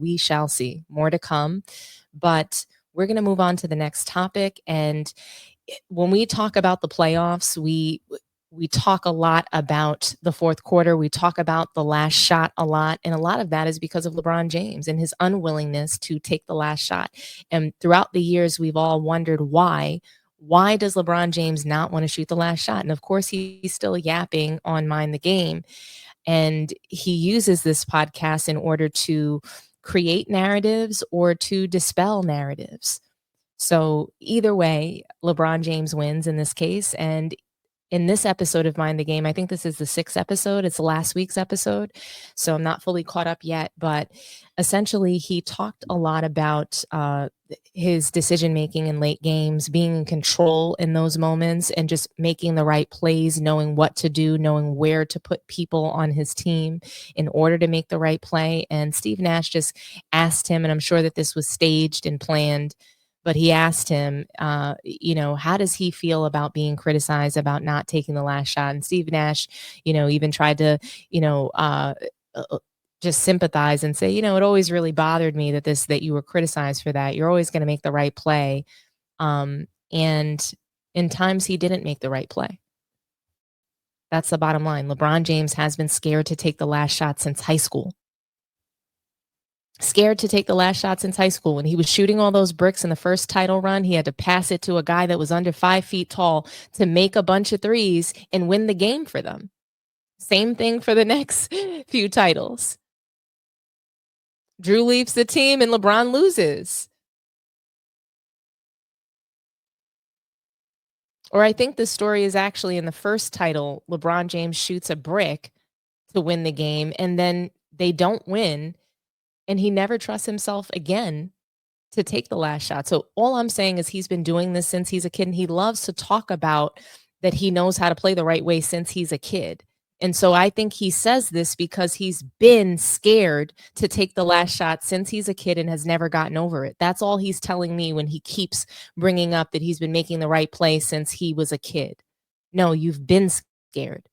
we shall see. More to come. But we're going to move on to the next topic. And when we talk about the playoffs, we talk a lot about the fourth quarter. We talk about the last shot a lot. And a lot of that is because of LeBron James and his unwillingness to take the last shot. And throughout the years, we've all wondered why. Why does LeBron James not want to shoot the last shot? And of course, he's still yapping on Mind the Game. And he uses this podcast in order to create narratives or to dispel narratives. So either way, LeBron James wins in this case. And in this episode of Mind the Game, I think this is the 6th episode. It's last week's episode. So I'm not fully caught up yet. But essentially, he talked a lot about his decision-making in late games, being in control in those moments, and just making the right plays, knowing what to do, knowing where to put people on his team in order to make the right play. And Steve Nash just asked him, and I'm sure that this was staged and planned, but he asked him, how does he feel about being criticized about not taking the last shot? And Steve Nash, even tried to, just sympathize and say, it always really bothered me that you were criticized for that. You're always going to make the right play. And in times he didn't make the right play. That's the bottom line. LeBron James has been scared to take the last shot since high school. Scared to take the last shot since high school. When he was shooting all those bricks in the first title run, he had to pass it to a guy that was under 5 feet tall to make a bunch of threes and win the game for them. Same thing for the next few titles. Drew leaves the team and LeBron loses. Or I think the story is actually in the first title, LeBron James shoots a brick to win the game, and then they don't win. And he never trusts himself again to take the last shot. So all I'm saying is he's been doing this since he's a kid. And he loves to talk about that he knows how to play the right way since he's a kid. And so I think he says this because he's been scared to take the last shot since he's a kid and has never gotten over it. That's all he's telling me when he keeps bringing up that he's been making the right play since he was a kid. No, you've been scared.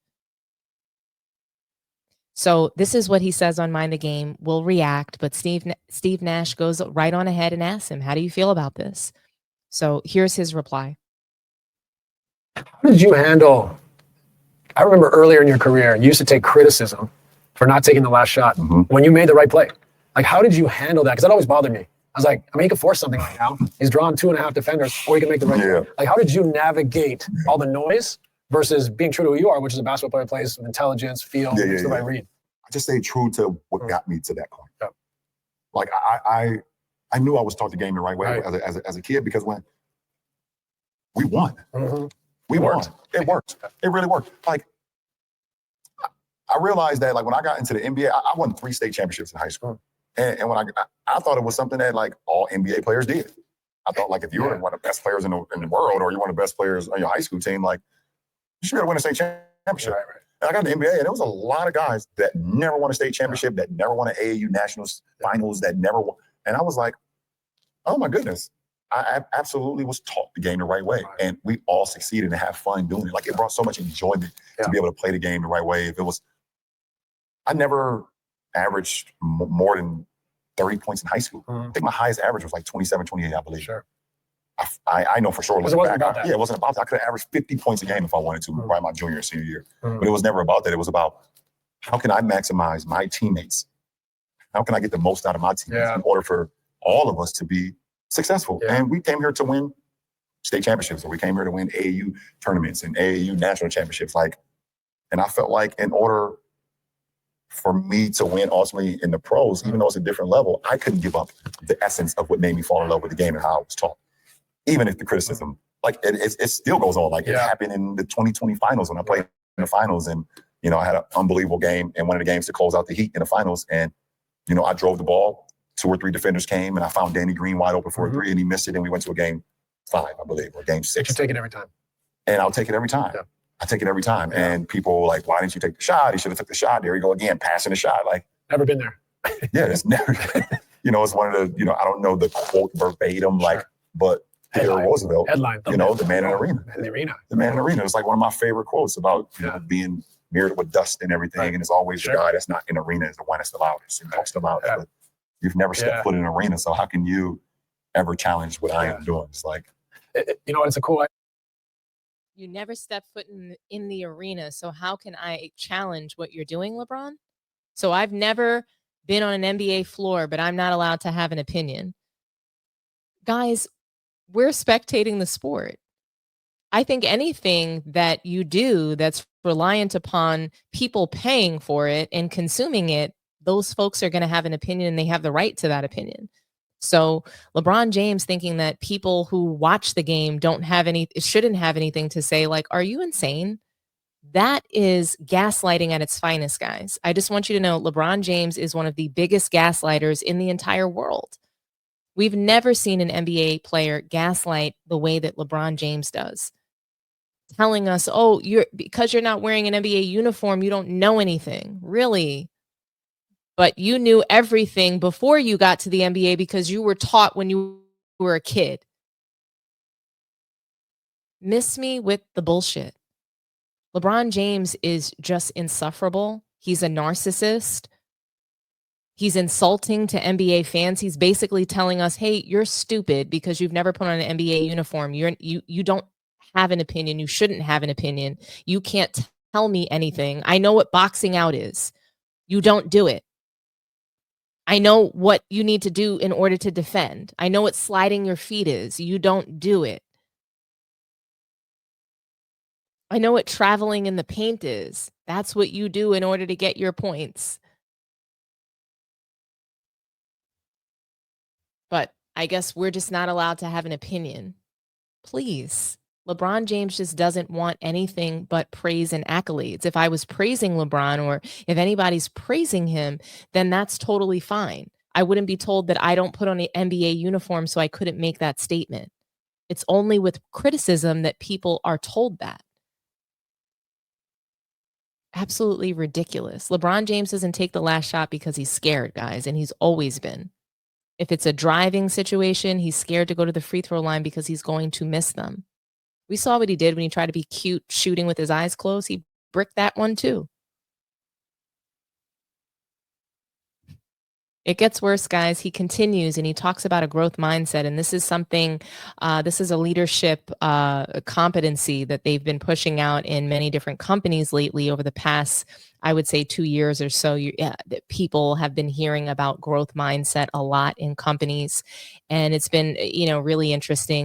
So this is what he says on Mind the Game. We'll react, but Steve Nash goes right on ahead and asks him, how do you feel about this? So here's his reply. How did you handle, I remember earlier in your career, you used to take criticism for not taking the last shot when you made the right play. Like, how did you handle that? Because that always bothered me. I was like, he can force something right now. He's drawn 2.5 defenders, or he can make the right play. Like, how did you navigate all the noise versus being true to who you are, which is a basketball player plays with intelligence, feel, makes the right read? I just stayed true to what got me to that point. Yeah. Like I knew I was taught the game the right way as a kid, because when we won, we won. It worked. It really worked. Like I realized that, like, when I got into the NBA, I won 3 state championships in high school, and when I thought it was something that like all NBA players did. I thought, like, if you were one of the best players in the world, or you're one of the best players on your high school team, like, you should be able to win a state championship. Right. And I got in the NBA, and there was a lot of guys that never won a state championship, that never won an AAU nationals finals, that never won. And I was like, oh my goodness, I absolutely was taught the game the right way. And we all succeeded and have fun doing it. Like, it brought so much enjoyment to be able to play the game the right way. If it was, I never averaged more than 30 points in high school. I think my highest average was like 27, 28, I believe. Sure. I know for sure. It wasn't about that. Yeah, it wasn't about that. I could have averaged 50 points a game if I wanted to, right, my junior and senior year. But it was never about that. It was about, how can I maximize my teammates? How can I get the most out of my teammates in order for all of us to be successful? And we came here to win state championships, or we came here to win AAU tournaments and AAU national championships. Like, and I felt like in order for me to win ultimately in the pros, even though it's a different level, I couldn't give up the essence of what made me fall in love with the game and how I was taught. Even if the criticism, like, it still goes on. Like, it happened in the 2020 finals when I played in the finals, and, I had an unbelievable game in one of the games to close out the Heat in the finals. And, I drove the ball, 2 or 3 defenders came, and I found Danny Green wide open for a 3, and he missed it. And we went to a game 5, I believe, or game 6. You take it every time. And I'll take it every time. Yeah. I take it every time. Yeah. And people were like, why didn't you take the shot? He should have took the shot. There you go again, passing the shot. Like, never been there. Yeah, it's never, it's one of the, I don't know the quote verbatim, like, but Theodore Roosevelt, the man in the arena. The man in the arena. It's like one of my favorite quotes about being mirrored with dust and everything. And it's always the guy that's not in the arena is the one that's the loudest and talks the loudest. But You've never stepped foot in an arena, so how can you ever challenge what I am doing? It's like, you know, it's a cool. You never step foot in the arena, so how can I challenge what you're doing, LeBron? So I've never been on an NBA floor, but I'm not allowed to have an opinion. Guys, we're spectating the sport. I think anything that you do that's reliant upon people paying for it and consuming it, those folks are going to have an opinion and they have the right to that opinion. So LeBron James thinking that people who watch the game shouldn't have anything to say, like, are you insane? That is gaslighting at its finest, guys. I just want you to know LeBron James is one of the biggest gaslighters in the entire world. We've never seen an NBA player gaslight the way that LeBron James does. Telling us, oh, because you're not wearing an NBA uniform, you don't know anything. Really? But you knew everything before you got to the NBA because you were taught when you were a kid. Miss me with the bullshit. LeBron James is just insufferable. He's a narcissist. He's insulting to NBA fans. He's basically telling us, hey, you're stupid because you've never put on an NBA uniform. You don't have an opinion. You shouldn't have an opinion. You can't tell me anything. I know what boxing out is. You don't do it. I know what you need to do in order to defend. I know what sliding your feet is. You don't do it. I know what traveling in the paint is. That's what you do in order to get your points. But I guess we're just not allowed to have an opinion. Please. LeBron James just doesn't want anything but praise and accolades. If I was praising LeBron or if anybody's praising him, then that's totally fine. I wouldn't be told that I don't put on an NBA uniform, so I couldn't make that statement. It's only with criticism that people are told that. Absolutely ridiculous. LeBron James doesn't take the last shot because he's scared, guys, and he's always been. If it's a driving situation, he's scared to go to the free throw line because he's going to miss them. We saw what he did when he tried to be cute shooting with his eyes closed. He bricked that one too. It gets worse, guys. He continues and he talks about a growth mindset. And this is something, this is a leadership competency that they've been pushing out in many different companies lately over the past, I would say, 2 years or so. That people have been hearing about growth mindset a lot in companies. And it's been, really interesting.